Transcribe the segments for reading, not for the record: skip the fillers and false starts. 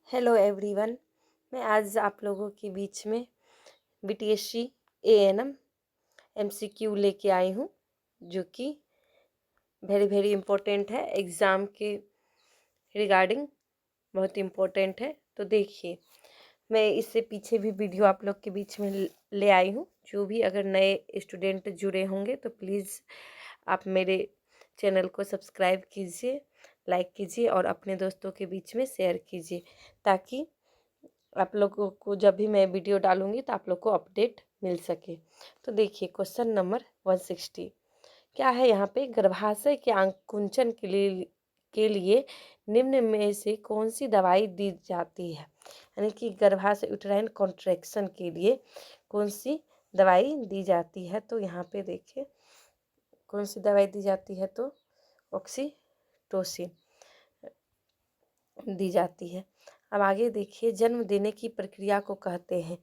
Hello everyone. मैं आज आप लोगों के बीच में बीटीएससी एएनएम एमसीक्यू लेके आई हूँ, जो कि वेरी इम्पोर्टेंट है एग्ज़ाम के रिगार्डिंग, बहुत इम्पोर्टेंट है। तो देखिए, मैं इससे पीछे भी वीडियो आप लोग के बीच में ले आई हूँ। जो भी अगर नए स्टूडेंट जुड़े होंगे तो प्लीज़ आप मेरे चैनल को सब्सक्राइब कीजिए, लाइक कीजिए और अपने दोस्तों के बीच में शेयर कीजिए, ताकि आप लोगों को जब भी मैं वीडियो डालूंगी तो आप लोग को अपडेट मिल सके। तो देखिए, क्वेश्चन नंबर 160 क्या है यहाँ पे, गर्भाशय के आकुंचन के लिए निम्न में से कौन सी दवाई दी जाती है। यानी कि गर्भाशय यूटेराइन कॉन्ट्रैक्शन के लिए कौन सी दवाई दी जाती है। तो यहाँ पे देखिए कौन सी दवाई दी जाती है, तो ऑक्सीटोसिन दी जाती है। अब आगे देखिए, जन्म देने की प्रक्रिया को कहते हैं।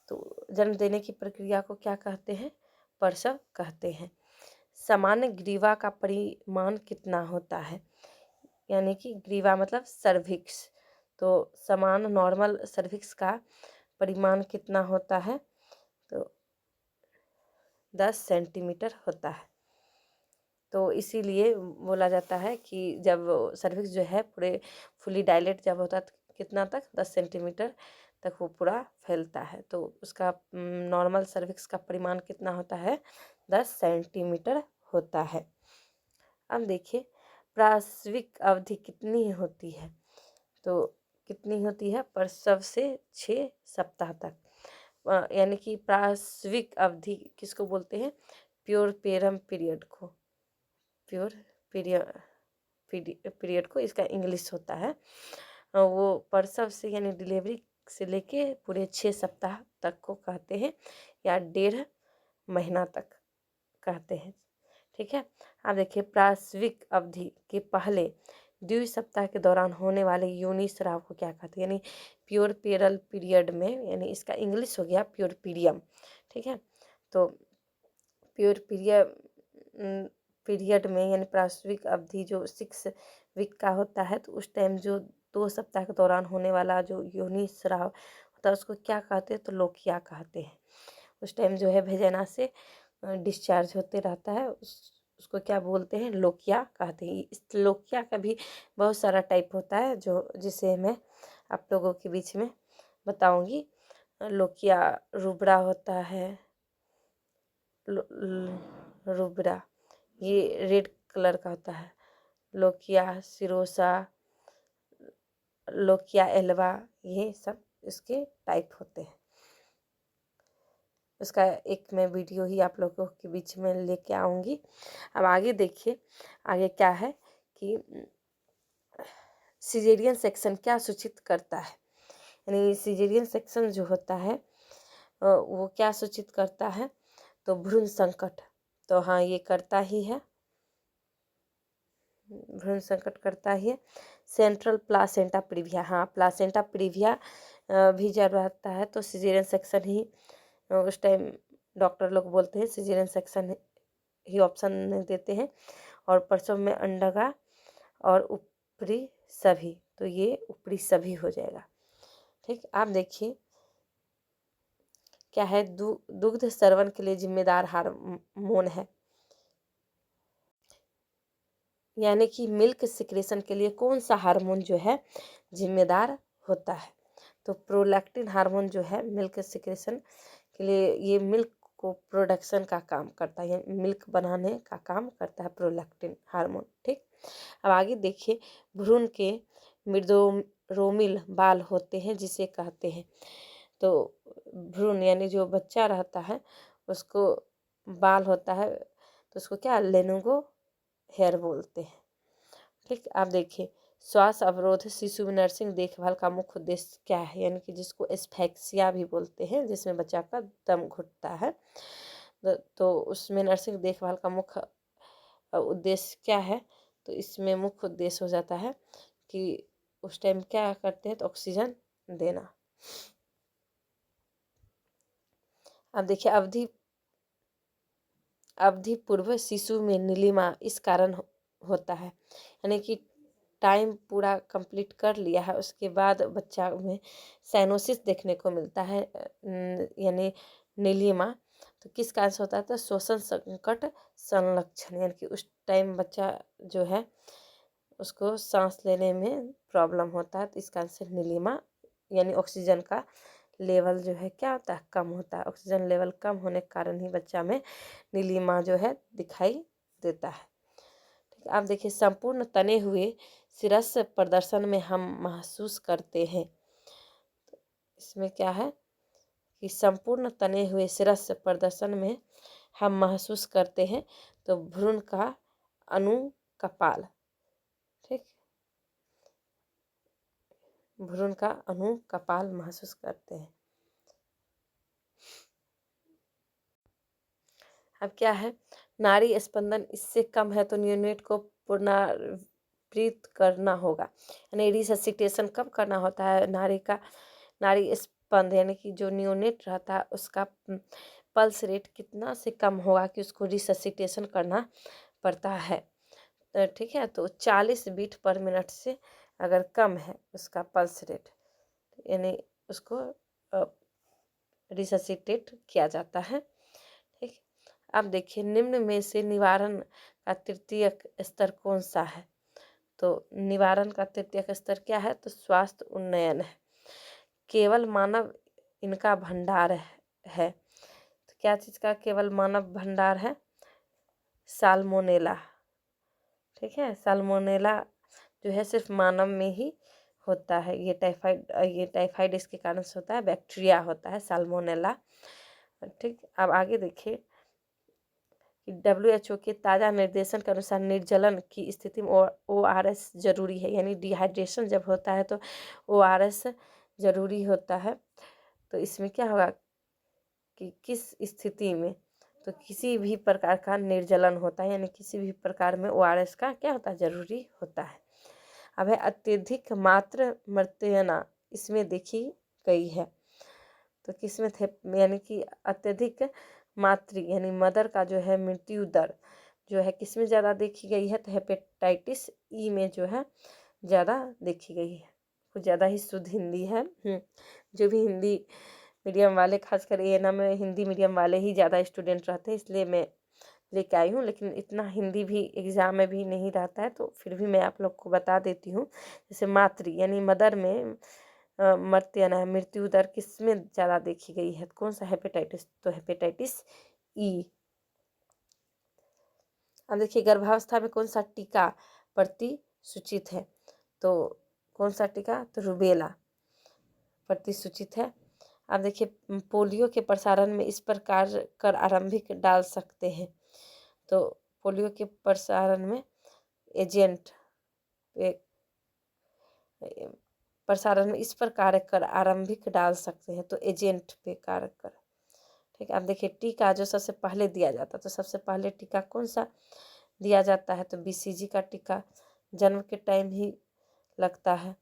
तो जन्म देने की प्रक्रिया को क्या कहते हैं? प्रसव कहते हैं। सामान्य ग्रीवा का परिमाण कितना होता है? यानी कि ग्रीवा मतलब सर्विक्स। तो समान नॉर्मल सर्विक्स का परिमाण कितना होता है? तो 10 सेंटीमीटर होता है। तो इसीलिए बोला जाता है कि जब सर्विक्स जो है पूरे फुली डायलेट जब होता है, कितना तक? 10 सेंटीमीटर तक वो पूरा फैलता है। तो उसका नॉर्मल सर्विक्स का परिमाण कितना होता है? 10 सेंटीमीटर होता है। अब देखिए, प्रसविक अवधि कितनी होती है? तो कितनी होती है? प्रसव से 6 सप्ताह तक। यानी कि प्रसविक अवधि किसको बोलते हैं? प्योरपेरम पीरियड को। प्योर पीरियड को इसका इंग्लिश होता है। वो प्रसव से यानी डिलीवरी से लेके पूरे 6 सप्ताह तक को कहते हैं, या 1.5 महीना तक कहते हैं। ठीक है। अब देखिए, प्रसविक अवधि के पहले 2 सप्ताह के दौरान होने वाले योनि स्राव को क्या कहते हैं? यानी प्योरपेरल पीरियड में, यानी इसका इंग्लिश हो गया प्योरपीरियम। ठीक है। तो पीरियड में यानी प्रसविक अवधि जो 6 वीक का होता है, तो उस टाइम जो 2 सप्ताह के दौरान होने वाला जो योनि स्राव होता है उसको क्या कहते हैं? तो लोकिया कहते हैं। उस टाइम जो है भेजना से डिस्चार्ज होते रहता है, उसको क्या बोलते हैं? लोकिया कहते हैं। इस लोकिया का भी बहुत सारा टाइप होता है, जो जिसे मैं आप लोगों के बीच में बताऊंगी। लोकिया रुब्रा होता है, रुब्रा ये रेड कलर का होता है। लोकिया सिरोसा, लोकिया एल्वा, ये सब इसके टाइप होते हैं। उसका एक मैं वीडियो ही आप लोगों के बीच में लेके आऊँगी। अब आगे देखिए, आगे क्या है कि सिजेरियन सेक्शन क्या सूचित करता है। यानी सिजेरियन सेक्शन जो होता है वो क्या सूचित करता है? तो भ्रूण संकट। तो हाँ, ये करता ही है, भ्रूण संकट करता ही है। सेंट्रल प्लासेंटा प्रीविया, हाँ प्लासेंटा प्रीविया भी जब रहता है तो सिजेरियन सेक्शन ही उस टाइम डॉक्टर लोग बोलते हैं, सिजेरियन सेक्शन ही ऑप्शन देते हैं। और प्रसव में अंडगा और ऊपरी सभी, तो ये ऊपरी सभी हो जाएगा। ठीक। आप देखिए क्या है, दुग्ध स्रवण के लिए जिम्मेदार हार्मोन है। यानी कि मिल्क सिक्रेशन के लिए कौन सा हार्मोन जो है जिम्मेदार होता है? तो प्रोलैक्टिन हार्मोन जो है मिल्क सिक्रेशन के लिए, ये मिल्क को प्रोडक्शन का काम करता है, मिल्क बनाने का काम करता है प्रोलैक्टिन हार्मोन। ठीक। अब आगे देखिए, भ्रूण के मृदोरोमिल बाल होते हैं जिसे कहते हैं। तो भ्रूण यानी जो बच्चा रहता है उसको बाल होता है, तो उसको क्या लेनुगो हेयर बोलते हैं। ठीक। आप देखिए, श्वास अवरोध शिशु में नर्सिंग देखभाल का मुख्य उद्देश्य क्या है? यानी कि जिसको एस्फेक्सिया भी बोलते हैं, जिसमें बच्चा का दम घुटता है, तो उसमें नर्सिंग देखभाल का मुख्य उद्देश्य क्या है? तो इसमें मुख्य उद्देश्य हो जाता है कि उस टाइम क्या करते हैं? तो ऑक्सीजन देना। अब देखिए, अवधि पूर्व शिशु में नीलिमा इस कारण होता है। यानी कि टाइम पूरा कंप्लीट कर लिया है उसके बाद बच्चा में साइनोसिस देखने को मिलता है, यानी नीलिमा। तो किस कारण से होता है? तो श्वसन संकट संलक्षण, यानी कि उस टाइम बच्चा जो है उसको सांस लेने में प्रॉब्लम होता है, तो इस कारण से नीलिमा यानी ऑक्सीजन का लेवल जो है क्या होता है? कम होता है। ऑक्सीजन लेवल कम होने के कारण ही बच्चा में नीलिमा जो है दिखाई देता है। ठीक है, आप देखिए संपूर्ण तने हुए सिरस प्रदर्शन में हम महसूस करते हैं। तो इसमें क्या है कि संपूर्ण तने हुए सिरस प्रदर्शन में हम महसूस करते हैं, तो भ्रूण का अनुकपाल, ठीक, भ्रूण का अनुकपाल महसूस करते हैं। अब क्या है, नाड़ी स्पंदन इससे कम है तो न्यूनेट को पुनरावृत्त करना होगा, यानी रिससिटेशन कब करना होता है? नाड़ी स्पंद यानी कि जो न्यूनेट रहता है उसका पल्स रेट कितना से कम होगा कि उसको रिससिटेशन करना पड़ता है। ठीक है, तो 40 बीट पर मिनट से अगर कम है उसका पल्स रेट, यानी उसको रिससिटेट किया जाता है। ठीक, अब देखिए निम्न में से निवारण का तृतीयक स्तर कौन सा है? तो निवारण का तृतीयक स्तर क्या है? तो स्वास्थ्य उन्नयन है। केवल मानव इनका भंडार है। तो क्या चीज़ का केवल मानव भंडार है? साल्मोनेला। ठीक है, साल्मोनेला जो है सिर्फ मानव में ही होता है। ये टाइफाइड इसके कारण से होता है, बैक्टीरिया होता है साल्मोनेला। ठीक, अब आगे देखिए कि WHO के ताज़ा निर्देशन के अनुसार निर्जलन की स्थिति में ORS जरूरी है, यानी डिहाइड्रेशन जब होता है तो ORS जरूरी होता है। तो इसमें क्या होगा कि किस स्थिति में? तो किसी भी प्रकार का निर्जलन होता है, यानी किसी भी प्रकार में ORS का क्या होता है? जरूरी होता है। अब है अत्यधिक मात्र मृत्यना, इसमें देखी गई है। तो किसमें थे? यानी कि अत्यधिक मातृ यानी मदर का जो है मृत्यु दर जो है किसमें ज़्यादा देखी गई है? तो हेपेटाइटिस ई में जो है ज़्यादा देखी गई है। कुछ ज़्यादा ही शुद्ध हिंदी है। जो भी हिंदी मीडियम वाले, खासकर ANM में हिंदी मीडियम वाले ही ज़्यादा स्टूडेंट रहते हैं, इसलिए मैं लेके आई हूँ। लेकिन इतना हिंदी भी एग्ज़ाम में भी नहीं रहता है, तो फिर भी मैं आप लोग को बता देती हूँ। जैसे मातृ यानी मदर में मृत्यु दर किसमें ज़्यादा देखी गई है? कौन सा? हेपेटाइटिस, तो हेपेटाइटिस ई। अब देखिए गर्भावस्था में कौन सा टीका प्रतिसूचित है? तो कौन सा टीका? तो रूबेला प्रतिसूचित है। अब देखिए पोलियो के प्रसारण में इस प्रकार कर आरंभिक डाल सकते हैं। तो पोलियो के प्रसारण में एजेंट प्रसारण में इस पर कार्य कर आरंभिक डाल सकते हैं, तो एजेंट पे कार्य कर। ठीक है, अब देखिए टीका जो सबसे पहले दिया जाता है, तो सबसे पहले टीका कौन सा दिया जाता है? तो BCG का टीका जन्म के टाइम ही लगता है,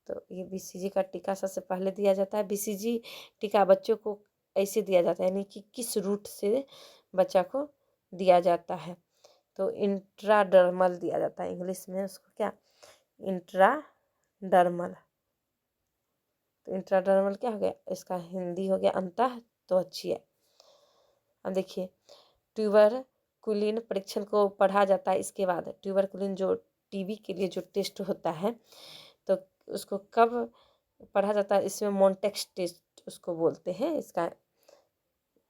तो ये BCG का टीका सबसे पहले दिया जाता है। BCG टीका बच्चों को ऐसे दिया जाता है, यानी कि किस रूट से बच्चा को दिया जाता है? तो इंट्राडर्मल दिया जाता है, इंग्लिश में उसको क्या? इंट्राडर्मल। तो इंट्राडर्मल क्या हो गया? इसका हिंदी हो गया अंतःत्वचीय। अब देखिए ट्यूबरकुलिन परीक्षण को पढ़ा जाता है। इसके बाद ट्यूबरकुलिन जो TB के लिए जो टेस्ट होता है, तो उसको कब पढ़ा जाता है? इसमें मॉन्टेक्स टेस्ट उसको बोलते हैं।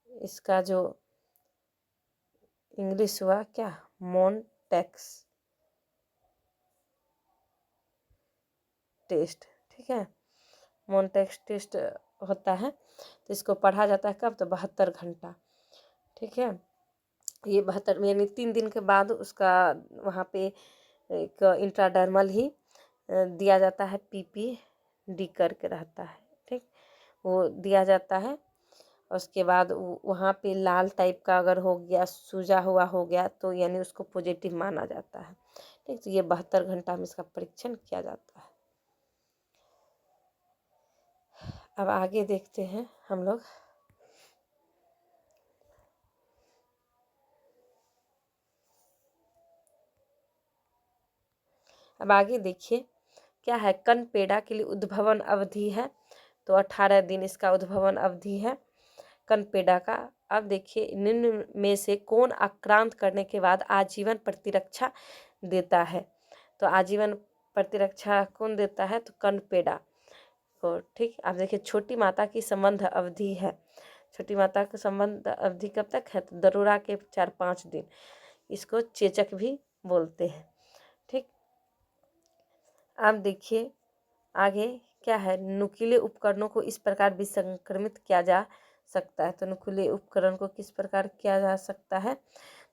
इसका जो इंग्लिश हुआ क्या? मॉन्टेक्स टेस्ट। ठीक है, मॉन्टेक्स टेस्ट होता है, तो इसको पढ़ा जाता है कब? तो 72 घंटा। ठीक है, ये 72 यानी 3 दिन के बाद उसका वहाँ पे एक इंट्राडर्मल ही दिया जाता है, PPD करके रहता है। ठीक, वो दिया जाता है। उसके बाद वहाँ पे लाल टाइप का अगर हो गया, सूजा हुआ हो गया, तो यानी उसको पॉजिटिव माना जाता है। ठीक, तो ये 72 घंटा में इसका परीक्षण किया जाता है। अब आगे देखते हैं हम लोग। अब आगे देखिए क्या है, कनपेड़ा के लिए उद्भवन अवधि है, तो 18 दिन इसका उद्भवन अवधि है कनपेड़ा का। अब देखिए निम्न में से कौन आक्रांत करने के बाद आजीवन प्रतिरक्षा देता है, तो आजीवन प्रतिरक्षा कौन देता है, तो कनपेड़ा को। ठीक, अब देखिए छोटी माता की संबंध अवधि है, छोटी माता का संबंध अवधि कब तक है, तो दरोरा के 4-5 दिन, इसको चेचक भी बोलते हैं। ठीक, अब देखिए आगे क्या है, नुकीले उपकरणों को इस प्रकार विसंक्रमित किया जा सकता है, तो नुकीले उपकरण को किस प्रकार किया जा सकता है,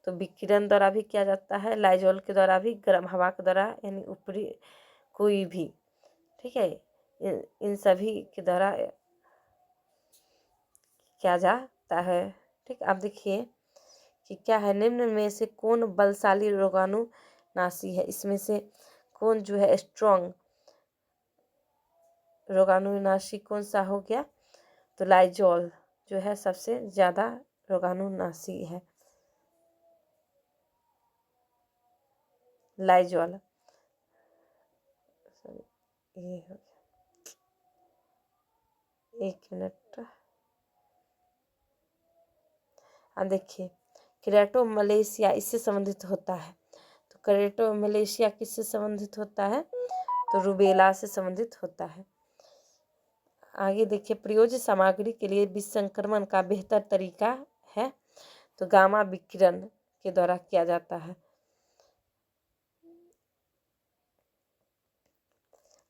तो विकिरण द्वारा भी किया जाता है, लाइजॉल के द्वारा भी, गर्म हवा के द्वारा, यानी ऊपरी कोई भी। ठीक है, इन सभी के द्वारा किया जाता है। ठीक, अब देखिए कि क्या है, निम्न में से कौन बलशाली रोगाणुनाशी है, इसमें से कौन जो है स्ट्रॉन्ग रोगाणुनाशी कौन सा हो गया, तो लाइजॉल जो है सबसे ज़्यादा रोगाणुनाशी है, लाइजॉल। ये हो गया, 1 मिनट। अब देखिए क्रेटो मलेशिया इससे संबंधित होता है, तो क्रेटो मलेशिया किससे संबंधित होता है, तो रूबेला से संबंधित होता है। आगे देखिए प्रयोज्य सामग्री के लिए विसंक्रमण का बेहतर तरीका है, तो गामा विकिरण के द्वारा किया जाता है।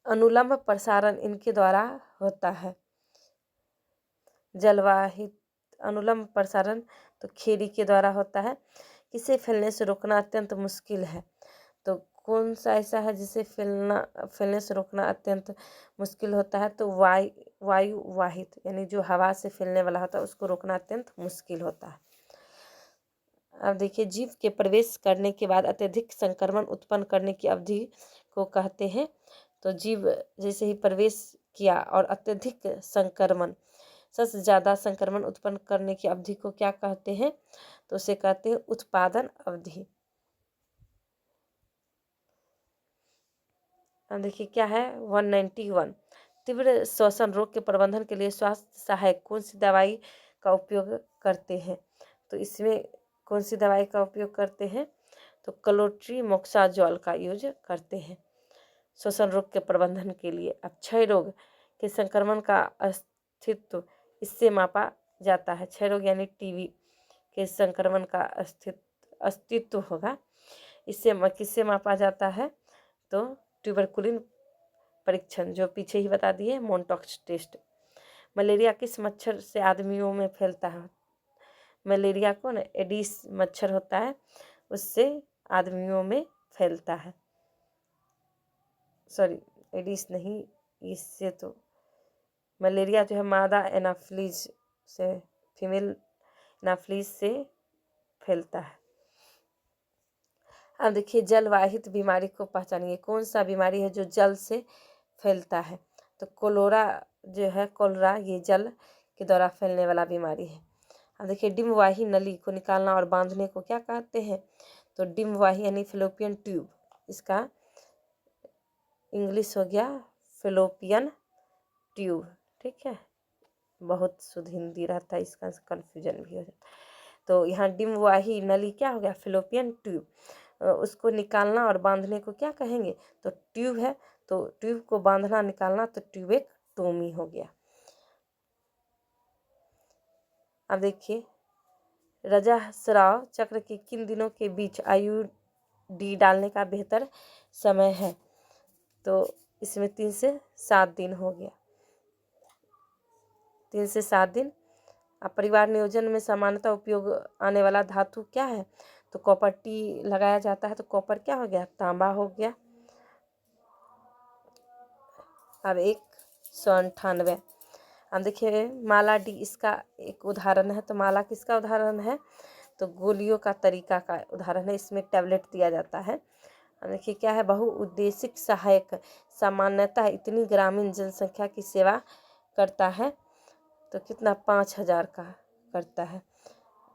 अनुलंब प्रसारण इनके द्वारा होता है। जलवाहित अनुलंब प्रसारण तो खेरी के द्वारा होता है। किसे फैलने से रोकना अत्यंत मुश्किल है, तो कौन सा ऐसा है जिसे फैलने से रोकना अत्यंत मुश्किल होता है, तो वायु वाहित, यानी जो हवा से फैलने वाला होता है उसको रोकना अत्यंत मुश्किल होता है। अब देखिए जीव के प्रवेश करने के बाद अत्यधिक संक्रमण उत्पन्न करने की अवधि को कहते हैं, तो जीव जैसे ही प्रवेश किया और अत्यधिक संक्रमण, सबसे ज़्यादा संक्रमण उत्पन्न करने की अवधि को क्या कहते हैं, तो उसे कहते हैं उत्पादन अवधि। अब देखिए क्या है 191, तीव्र श्वसन रोग के प्रबंधन के लिए स्वास्थ्य सहायक कौन सी दवाई का उपयोग करते हैं, तो इसमें कौन सी दवाई का उपयोग करते हैं, तो क्लोट्रीमोक्साजोल का यूज करते हैं श्वसन रोग के प्रबंधन के लिए। अब क्षय रोग के संक्रमण का अस्तित्व इससे मापा जाता है, क्षय रोग यानी टीबी के संक्रमण का अस्तित्व होगा, इससे किससे मापा जाता है, तो ट्यूबरकुलिन परीक्षण जो पीछे ही बता दिए, मोनटॉक्स टेस्ट। मलेरिया किस मच्छर से आदमियों में फैलता है, मलेरिया को ना एडिस मच्छर होता है उससे आदमियों में फैलता है, सॉरी एडिस नहीं, इससे तो मलेरिया जो है मादा एनाफ्लीज से, फीमेल एनाफ्लीज से फैलता है। अब देखिए जलवाहित बीमारी को पहचानिए, कौन सा बीमारी है जो जल से फैलता है, तो कोलोरा जो है, कोलरा ये जल के द्वारा फैलने वाला बीमारी है। अब देखिए डिम्बवाही नली को निकालना और बांधने को क्या कहते हैं, तो डिम्बवाही यानी फेलोपियन ट्यूब, इसका इंग्लिश हो गया फेलोपियन ट्यूब। ठीक है, बहुत शुद्ध हिंदी रहता है, इसका कन्फ्यूजन भी हो जाता है। तो यहाँ डिम्बवाही नली क्या हो गया, फेलोपियन ट्यूब, उसको निकालना और बांधने को क्या कहेंगे, तो ट्यूब है, तो ट्यूब को बांधना निकालना तो ट्यूबेक्टोमी हो गया। अब देखिए रजस्राव चक्र के किन दिनों के बीच आईयूडी डालने का बेहतर समय है, तो इसमें 3 से 7 दिन हो गया, 3 से 7 दिन। अब परिवार नियोजन में सामान्यतः उपयोग आने वाला धातु क्या है, तो कॉपर टी लगाया जाता है, तो कॉपर क्या हो गया, तांबा हो गया। अब 198, अब देखिए माला डी इसका एक उदाहरण है, तो माला किसका उदाहरण है, तो गोलियों का तरीका का उदाहरण है, इसमें टैबलेट दिया जाता है। अब देखिए क्या है, बहुउद्देशिक सहायक सामान्यतः इतनी ग्रामीण जनसंख्या की सेवा करता है, तो कितना 5000 का करता है।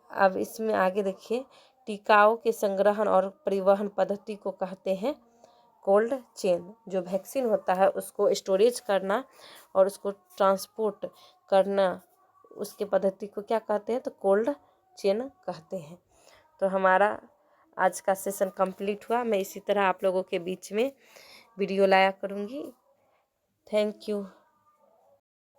अब इसमें आगे देखिए टीकाओं के संग्रहण और परिवहन पद्धति को कहते हैं, कोल्ड चेन। जो वैक्सीन होता है उसको स्टोरेज करना और उसको ट्रांसपोर्ट करना, उसके पद्धति को क्या कहते हैं, तो कोल्ड चेन कहते हैं। तो हमारा आज का सेशन कंप्लीट हुआ। मैं इसी तरह आप लोगों के बीच में वीडियो लाया करूँगी। Thank you.